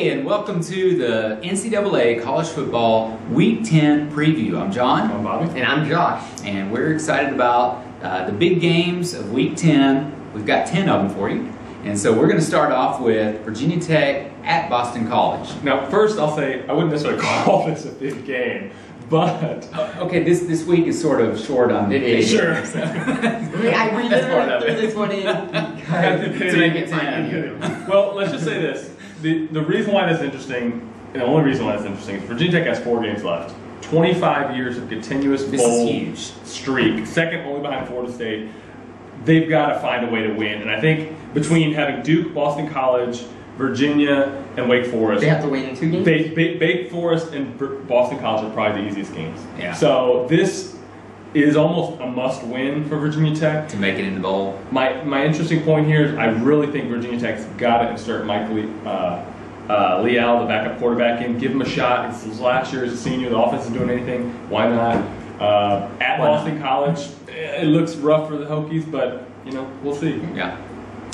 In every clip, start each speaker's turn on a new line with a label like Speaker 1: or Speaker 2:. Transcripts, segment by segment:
Speaker 1: Hey, and welcome to the NCAA College Football Week 10 preview. I'm John.
Speaker 2: I'm Bobby.
Speaker 3: And I'm Josh.
Speaker 1: And we're excited about the big games of Week 10. We've got 10 of them for you. And so we're going to start off with Virginia Tech at Boston College.
Speaker 2: Now, first I'll say, I wouldn't necessarily call this a big game, but...
Speaker 1: Okay, this week is sort of short on
Speaker 3: It is.
Speaker 2: Sure.
Speaker 3: I literally threw this one in
Speaker 1: to make it 10.
Speaker 2: Well, let's just say this. The reason why that's interesting, and the only reason why that's interesting, is Virginia Tech has 4 games left. 25 years of continuous bowl streak, second only behind Florida State. They've got to find a way to win. And I think between having Duke, Boston College, Virginia, and Wake Forest,
Speaker 3: they have to win in 2 games?
Speaker 2: Wake Forest and Boston College are probably the easiest games.
Speaker 1: Yeah.
Speaker 2: So this is almost a must-win for Virginia Tech.
Speaker 1: To make it in the bowl.
Speaker 2: My interesting point here is I really think Virginia Tech's got to insert Mike Leal, the backup quarterback, in. Give him a shot. It's his last year as a senior. The offense isn't doing anything. Why not? At Boston College, it looks rough for the Hokies, but, we'll see.
Speaker 1: Yeah.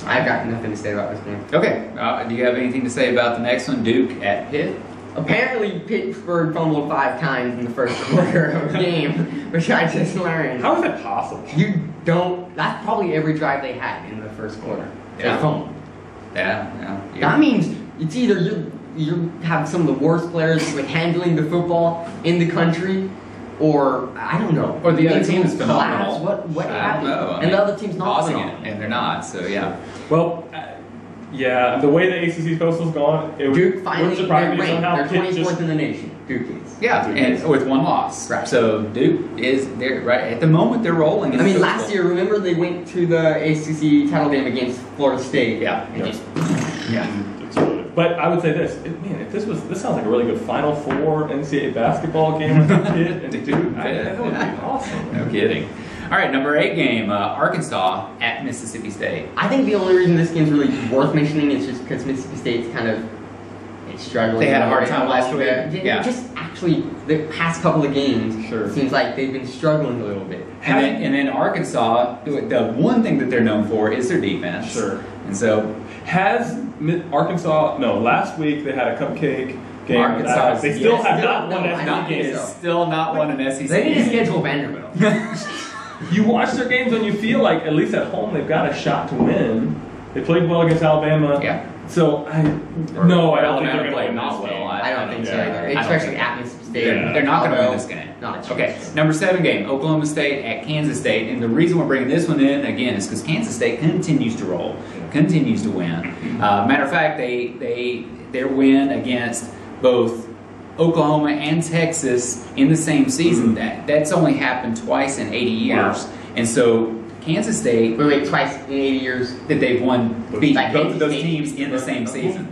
Speaker 3: I've got nothing to say about this game.
Speaker 1: Okay. Do you have anything to say about the next one, Duke at Pitt?
Speaker 3: Apparently, Pittsburgh fumbled 5 times in the first quarter of the game, which I just learned.
Speaker 2: How is that possible?
Speaker 3: That's probably every drive they had in the first quarter.
Speaker 1: Yeah.
Speaker 3: They fumbled.
Speaker 1: Yeah.
Speaker 3: That means it's either you have some of the worst players with handling the football in the country, or I don't know.
Speaker 1: Or the other team is phenomenal.
Speaker 3: What
Speaker 1: I
Speaker 3: happened?
Speaker 1: don't know.
Speaker 3: And the other team's not
Speaker 1: pausing
Speaker 3: phenomenal.
Speaker 1: it, and they're not. So yeah.
Speaker 2: Well, the way the ACC Coastal's gone,
Speaker 3: Duke finally
Speaker 2: would surprise me
Speaker 3: ranked.
Speaker 2: somehow.
Speaker 3: They're
Speaker 2: Pitt
Speaker 3: 24th in the nation. Duke is.
Speaker 1: Yeah,
Speaker 2: Duke
Speaker 1: and
Speaker 2: is.
Speaker 1: with 1 loss.
Speaker 3: Right.
Speaker 1: So Duke is there right at the moment. They're rolling.
Speaker 3: I mean, last year, remember they went to the ACC title game against Florida State.
Speaker 1: Yeah.
Speaker 3: And just
Speaker 2: But I would say this, this sounds like a really good Final Four NCAA basketball game with Pitt and Duke. That would be awesome.
Speaker 1: No kidding. All right, number 8 game, Arkansas at Mississippi State.
Speaker 3: I think the only reason this game's really worth mentioning is just because Mississippi State's kind of struggling.
Speaker 1: They had a hard time last week. Yeah.
Speaker 3: Just actually, the past couple of games,
Speaker 2: Sure.
Speaker 3: it seems like they've been struggling a little bit.
Speaker 1: And then Arkansas, the one thing that they're known for is their defense.
Speaker 2: Sure.
Speaker 1: And so
Speaker 2: Has Arkansas? No, last week they had a cupcake game.
Speaker 1: Arkansas,
Speaker 2: They still
Speaker 1: yes.
Speaker 2: have not
Speaker 3: No,
Speaker 2: won
Speaker 3: I
Speaker 2: an
Speaker 3: don't
Speaker 2: SEC
Speaker 3: think
Speaker 2: game.
Speaker 3: so.
Speaker 1: still not won an SEC.
Speaker 3: They need to schedule Vanderbilt.
Speaker 2: You watch their games and you feel like, at least at home, they've got a shot to win. They played well against Alabama.
Speaker 1: Yeah.
Speaker 2: So I don't think they're going to win
Speaker 1: not
Speaker 2: this
Speaker 1: well.
Speaker 2: game.
Speaker 3: I don't think so
Speaker 2: Yeah.
Speaker 3: either.
Speaker 1: I don't
Speaker 3: Especially
Speaker 1: think-
Speaker 3: at Mississippi State.
Speaker 1: They're not going to win this game.
Speaker 3: Not a chance.
Speaker 1: Okay, number 7 game, Oklahoma State at Kansas State. And the reason we're bringing this one in, again, is because Kansas State continues to roll, continues to win. Matter of fact, their win against both Oklahoma and Texas in the same season, that's only happened twice in 80 years.
Speaker 2: Wow.
Speaker 1: And so Kansas State,
Speaker 3: Wait, twice in 80 years.
Speaker 1: that they've beat
Speaker 3: Like
Speaker 1: both of those
Speaker 3: Kansas
Speaker 1: teams in the same season.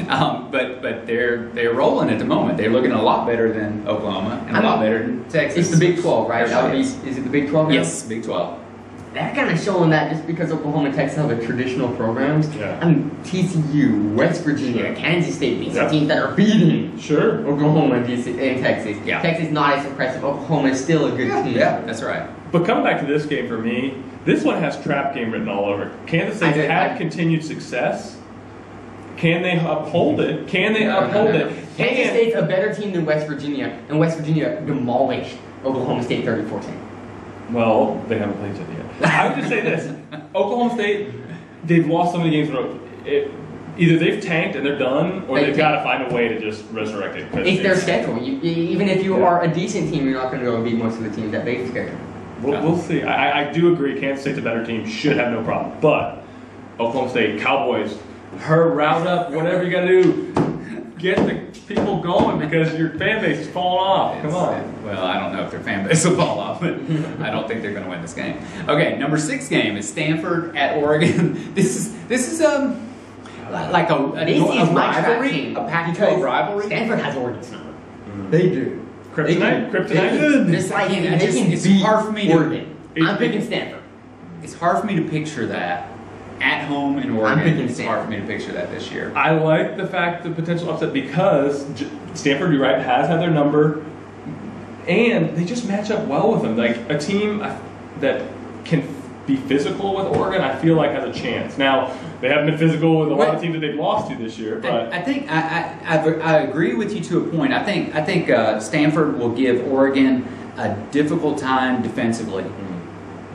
Speaker 1: But they're rolling at the moment. They're looking a lot better than Oklahoma and a lot better than Texas.
Speaker 3: It's the Big 12, right? Is it the Big 12 now?
Speaker 1: Yes, Big 12.
Speaker 3: They're kind of showing that just because Oklahoma and Texas have a traditional programs.
Speaker 2: Yeah.
Speaker 3: I mean, TCU, West Virginia, Kansas State, these are teams that are beating
Speaker 2: Sure.
Speaker 3: Oklahoma and Texas.
Speaker 1: Yeah.
Speaker 3: Texas not as impressive. Oklahoma is still a good team.
Speaker 1: Yeah, that's right.
Speaker 2: But coming back to this game for me, this one has trap game written all over it. Kansas State had continued success. Can they uphold it?
Speaker 3: Kansas State's a better team than West Virginia, and West Virginia demolished Oklahoma State 34-10.
Speaker 2: Well, they haven't played yet. I would just say this. Oklahoma State, they've lost so many games in a row. Either they've tanked and they're done, or they've got to find a way to just resurrect it.
Speaker 3: It's their schedule. Even if you are a decent team, you're not going to go beat most of the teams that they've scheduled.
Speaker 2: We'll see. I do agree Kansas State's a better team, should have no problem. But Oklahoma State, Cowboys, route up, whatever you got to do. Get the people going because your fan base is falling off. Come on.
Speaker 1: Well, I don't know if their fan base will fall off, but I don't think they're going to win this game. Okay, number 6 game is Stanford at Oregon. This is like a rivalry, a Pac-12 rivalry.
Speaker 3: Stanford has Oregon's number. They do.
Speaker 2: Kryptonite?
Speaker 3: It's like
Speaker 1: it's hard for me
Speaker 3: Oregon. I'm picking Stanford.
Speaker 1: It's hard for me to picture that at home in Oregon.
Speaker 3: I'm picking
Speaker 1: It's hard for me to picture that this year.
Speaker 2: I like the potential upset because Stanford, you're right, has had their number, and they just match up well with them. Like a team that can be physical with Oregon, I feel like has a chance. Now, they haven't been physical with a lot of teams that they've lost to this year, but
Speaker 1: I think I agree with you to a point. I think Stanford will give Oregon a difficult time defensively,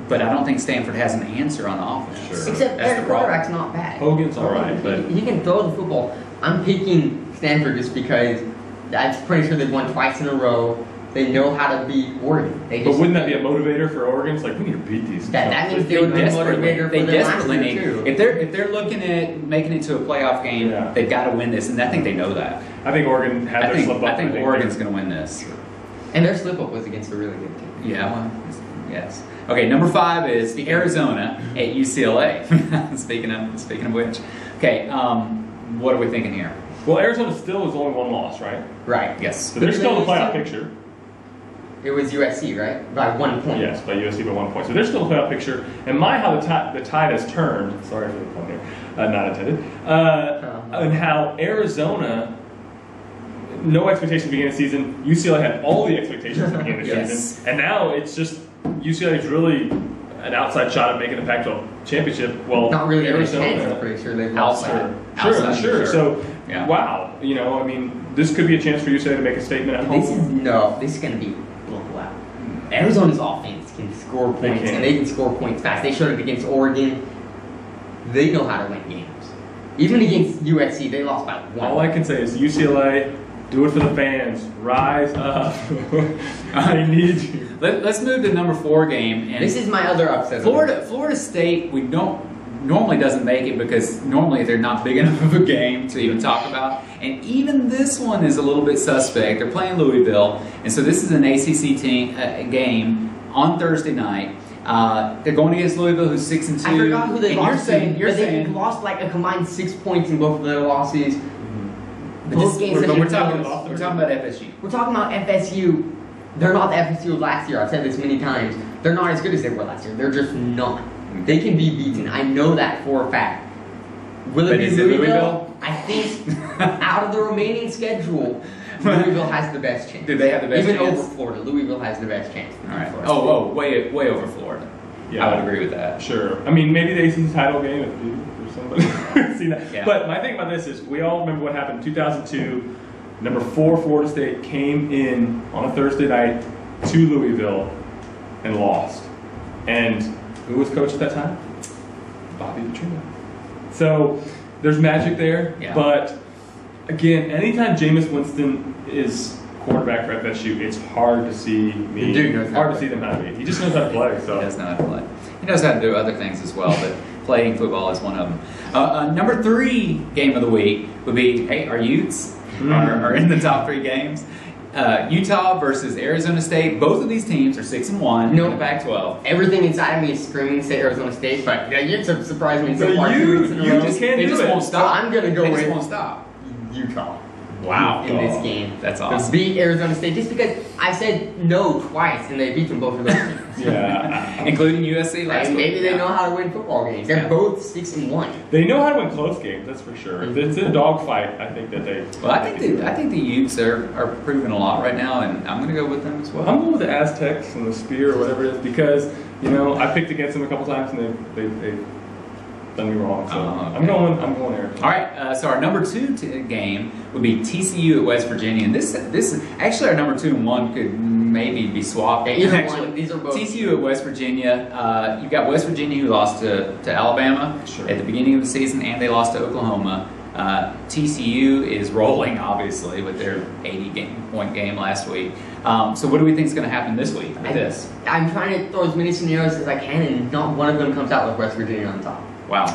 Speaker 1: but I don't think Stanford has an answer on the offense.
Speaker 2: Sure.
Speaker 3: Except
Speaker 1: That's
Speaker 3: their
Speaker 1: the problem.
Speaker 3: quarterback's not bad.
Speaker 2: Hogan's all right, but
Speaker 3: He can throw the football. I'm picking Stanford just because I'm pretty sure they've won twice in a row. They know how to beat Oregon.
Speaker 2: but wouldn't that be a motivator for Oregon? It's like, we need to beat these.
Speaker 3: That means they would be a motivator for
Speaker 1: They
Speaker 3: them last
Speaker 1: desperately
Speaker 3: year,
Speaker 1: need.
Speaker 3: too.
Speaker 1: If they're looking at making it to a playoff game,
Speaker 2: Yeah.
Speaker 1: they've got to win this, and I think they know that.
Speaker 2: I think Oregon had their slip up.
Speaker 1: I think Oregon's going to win this.
Speaker 3: And their slip up was against a really good team.
Speaker 1: Yeah, well, yes. Okay, number 5 is Arizona at UCLA. speaking of which, okay, what are we thinking here?
Speaker 2: Well, Arizona still is only one loss, right?
Speaker 3: Right.
Speaker 1: Yes.
Speaker 2: So they're still in the playoff picture.
Speaker 3: It was USC, right? By 1 point.
Speaker 2: Yes, by USC by 1 point. So they're still in the playoff picture. And how the tide has turned. Sorry for the pun there, not intended. And how Arizona, no expectations at the beginning of the season. UCLA had all the expectations at the beginning of the
Speaker 1: Yes.
Speaker 2: season, and now it's just UCLA is really an outside shot at making the Pac-12 championship. Well,
Speaker 3: Not really
Speaker 2: Arizona.
Speaker 3: a chance, I'm pretty sure they've lost
Speaker 1: Outside.
Speaker 3: that.
Speaker 2: Sure,
Speaker 1: Outside,
Speaker 2: sure. So,
Speaker 1: Yeah.
Speaker 2: wow. I mean, this could be a chance for UCLA to make a statement at home.
Speaker 3: This is going to be blowout. Arizona's offense can score
Speaker 2: They
Speaker 3: points,
Speaker 2: can.
Speaker 3: and they can score points fast. They showed it against Oregon. They know how to win games. Even against USC, they lost by 1.
Speaker 2: All I can say is UCLA, do it for the fans. Rise up. I need you.
Speaker 1: Let's move to number 4 game. And
Speaker 3: This is my other upset.
Speaker 1: Florida State, we don't normally doesn't make it because normally they're not big enough of a game to even talk about. And even this one is a little bit suspect. They're playing Louisville, and so this is an ACC team game on Thursday night. They're going against Louisville, who's 6-2.
Speaker 3: I forgot who they
Speaker 1: and
Speaker 3: lost.
Speaker 1: You're saying
Speaker 3: they lost like a combined 6 points in both of their losses. Both games.
Speaker 1: But
Speaker 3: that
Speaker 1: we're
Speaker 3: they
Speaker 1: talking
Speaker 3: lost.
Speaker 1: about FSU.
Speaker 3: We're talking about FSU. They're not the FSU of last year. I've said this many times. They're not as good as they were last year. They're just not. They can be beaten. I know that for a fact. Will it
Speaker 1: But
Speaker 3: be
Speaker 1: is it
Speaker 3: Louisville?
Speaker 1: Louisville?
Speaker 3: I think out of the remaining schedule, Louisville has the best chance.
Speaker 1: Do they have the best
Speaker 3: Even
Speaker 1: chance?
Speaker 3: over Florida, Louisville has the best chance.
Speaker 1: All right. Oh, way over Florida.
Speaker 2: Yeah.
Speaker 1: I would agree with that.
Speaker 2: Sure. I mean, maybe the ACC title game if Duke or somebody. See that.
Speaker 1: Yeah.
Speaker 2: But my thing about this is, we all remember what happened in 2002. Number 4 Florida State came in on a Thursday night to Louisville and lost. And who was coach at that time? Bobby Petrino. So there's magic there.
Speaker 1: Yeah.
Speaker 2: But again, anytime Jameis Winston is quarterback for FSU, it's hard to see
Speaker 3: The dude knows how
Speaker 2: hard
Speaker 3: to
Speaker 2: to see them how to beat. He just knows how to play. So
Speaker 1: He does know how to play. He knows how to do other things as well, but playing football is one of them. Number 3 game of the week would be, hey, our Utes are in the top 3 games. Utah versus Arizona State. Both of these teams are 6-1
Speaker 3: No.
Speaker 1: in the Pac-12.
Speaker 3: Everything inside of me is screaming say Arizona State, but yeah, Utes have surprised me so
Speaker 2: But
Speaker 3: far. 2 weeks in a
Speaker 2: you
Speaker 3: row.
Speaker 2: just can't
Speaker 1: They
Speaker 2: do
Speaker 1: just
Speaker 2: it.
Speaker 1: won't stop.
Speaker 3: So I'm gonna go
Speaker 1: They just
Speaker 3: with
Speaker 1: won't stop.
Speaker 3: Utah.
Speaker 1: Wow.
Speaker 3: In this game.
Speaker 1: That's
Speaker 3: To
Speaker 1: awesome.
Speaker 3: beat Arizona State just because I said no twice and they beat them both of those teams.
Speaker 2: yeah.
Speaker 1: Including USC last
Speaker 3: And
Speaker 1: week.
Speaker 3: maybe they
Speaker 1: Yeah.
Speaker 3: know how to win football games. They're
Speaker 1: Yeah.
Speaker 3: both 6-1.
Speaker 2: They know how to win close games, that's for sure. If it's a dogfight, I think that they.
Speaker 1: Well, I think the Utes are proving a lot right now, and I'm going to go with them as well.
Speaker 2: I'm going with the Aztecs and the Spear or whatever it is because I picked against them a couple times and they've done me wrong. So
Speaker 1: okay.
Speaker 2: I'm going there.
Speaker 1: All right, so our number 2 game would be TCU at West Virginia, and this actually our number 2 and 1 could maybe be swapped.
Speaker 3: Yeah, either
Speaker 1: actually.
Speaker 3: one. These are both.
Speaker 1: TCU at West Virginia. You've got West Virginia who lost to Alabama
Speaker 2: Sure.
Speaker 1: at the beginning of the season, and they lost to Oklahoma. TCU is rolling, obviously, with their 80-point game last week. So what do we think is going to happen this week with this?
Speaker 3: I'm trying to throw as many scenarios as I can, and not one of them comes out with West Virginia on top.
Speaker 1: Wow.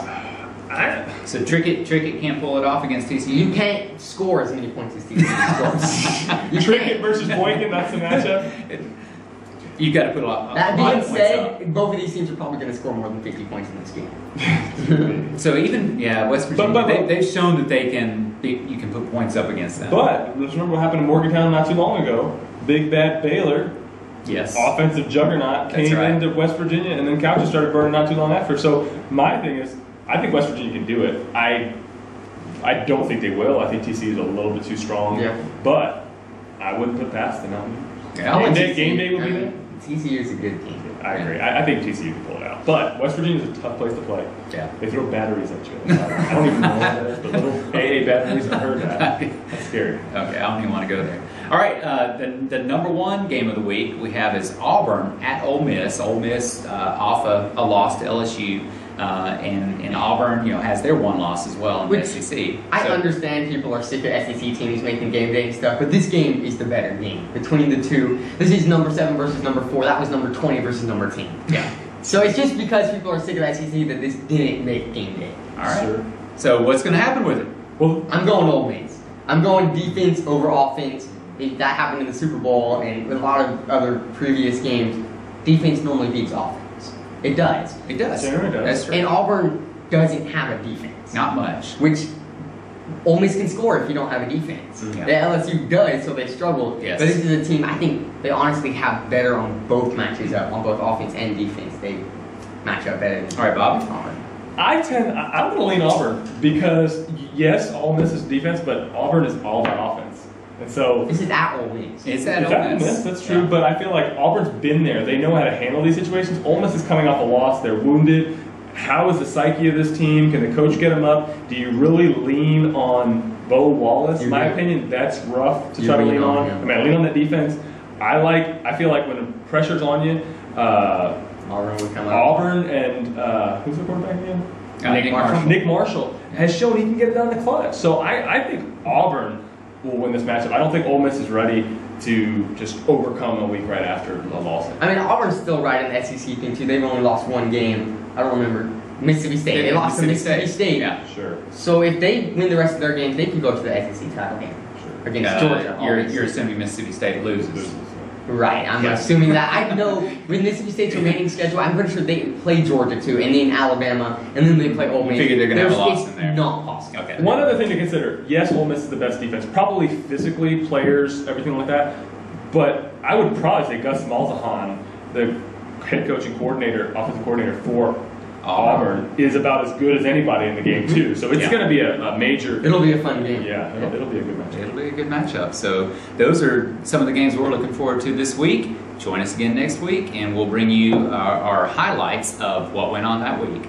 Speaker 1: So Trickett can't pull it off against TCU?
Speaker 3: You can't score as many points as TCU scores. You
Speaker 2: Trickett
Speaker 3: can't.
Speaker 2: versus Boykin, that's the matchup.
Speaker 1: You've got to put a lot
Speaker 3: That
Speaker 1: of
Speaker 3: being
Speaker 1: points up.
Speaker 3: said, both of these teams are probably going to score more than 50 points in this game.
Speaker 1: So even West Virginia,
Speaker 2: But-
Speaker 1: they've shown that you can put points up against them.
Speaker 2: But let's remember what happened in Morgantown not too long ago. Big bad Baylor,
Speaker 1: yes,
Speaker 2: offensive juggernaut,
Speaker 1: That's
Speaker 2: came
Speaker 1: right.
Speaker 2: into West Virginia, and then couches started burning not too long after. So my thing is, I think West Virginia can do it. I don't think they will. I think TCU is a little bit too strong.
Speaker 3: Yeah.
Speaker 2: But I wouldn't put past them.
Speaker 1: Yeah,
Speaker 3: I want
Speaker 2: Game
Speaker 3: TCU.
Speaker 2: day will be there.
Speaker 3: TCU is a good team.
Speaker 2: I agree. I think TCU can pull it out. But West Virginia is a tough place to play.
Speaker 1: Yeah.
Speaker 2: They throw batteries at you. I don't even know what that is, but little AA batteries, I've heard that. That's scary.
Speaker 1: Okay, I don't even want to go there. All right, the number one game of the week we have is Auburn at Ole Miss. Ole Miss off a loss to LSU. And Auburn, has their one loss as well in the SEC.
Speaker 3: I understand people are sick of SEC teams making game day stuff, but this game is the better game between the two. This is number 7 versus number 4. That was number 20 versus number 10.
Speaker 1: Yeah.
Speaker 3: So it's just because people are sick of SEC that this didn't make game day.
Speaker 1: All right.
Speaker 2: Sure.
Speaker 1: So what's going to happen with it?
Speaker 2: Well,
Speaker 3: I'm going Ole Miss. I'm going defense over offense. That happened in the Super Bowl and with a lot of other previous games. Defense normally beats offense. It does.
Speaker 1: It does.
Speaker 2: Generally does.
Speaker 1: That's true.
Speaker 3: And Auburn doesn't have a defense.
Speaker 1: Not much.
Speaker 3: Which Ole Miss can score if you don't have a defense.
Speaker 1: Yeah.
Speaker 3: The LSU does, so they struggle.
Speaker 1: Yes.
Speaker 3: But this is a team I think they honestly have better on both matches up, on both offense and defense. They match up better than
Speaker 1: All right, Bob.
Speaker 3: Auburn.
Speaker 2: I'm going to lean Auburn because, yes, Ole Miss is defense, but Auburn is all about offense. And so
Speaker 3: This is at Ole Miss.
Speaker 1: It's at
Speaker 2: It's
Speaker 1: Ole
Speaker 2: at
Speaker 1: Miss.
Speaker 2: Ole Miss, that's true,
Speaker 1: Yeah.
Speaker 2: but I feel like Auburn's been there. They know how to handle these situations. Ole Miss is coming off a loss. They're wounded. How is the psyche of this team? Can the coach get them up? Do you really lean on Bo Wallace? In my opinion, that's rough to try to lean on.
Speaker 3: him.
Speaker 2: I mean, I lean on that defense. I feel like when the pressure's on you,
Speaker 3: Auburn would come up.
Speaker 2: Auburn and who's the quarterback again?
Speaker 1: Nick Marshall.
Speaker 2: Nick Marshall has shown he can get it down the clutch. So I think Auburn will win this matchup. I don't think Ole Miss is ready to just overcome a week right after a loss.
Speaker 3: I mean, Auburn's still right in the SEC thing, too. They've only lost one game. I don't remember. Mississippi State. They lost to Mississippi State.
Speaker 1: Yeah.
Speaker 2: Sure.
Speaker 3: So if they win the rest of their games, they can go to the SEC title game
Speaker 2: Sure.
Speaker 3: against Georgia.
Speaker 1: You're
Speaker 3: obviously.
Speaker 1: assuming Mississippi State loses.
Speaker 3: Right, I'm
Speaker 1: Yeah.
Speaker 3: assuming that. I know with Mississippi State's remaining schedule, I'm pretty sure they play Georgia too, and then Alabama, and then they play Ole Miss.
Speaker 1: figure they're gonna have a
Speaker 3: There's-
Speaker 1: loss in there.
Speaker 3: It's not possible.
Speaker 1: Okay.
Speaker 2: One other thing to consider, yes, Ole Miss is the best defense, probably physically, players, everything like that, but I would probably say Gus Malzahn, the head coach and coordinator, offensive coordinator for Auburn, is about as good as anybody in the game too. So it's
Speaker 1: Yeah.
Speaker 2: going to be a major,
Speaker 3: It'll be a fun game.
Speaker 2: yeah, it'll be a good match.
Speaker 1: It'll be a good matchup. So those are some of the games we're looking forward to this week. Join us again next week, and we'll bring you our highlights of what went on that week.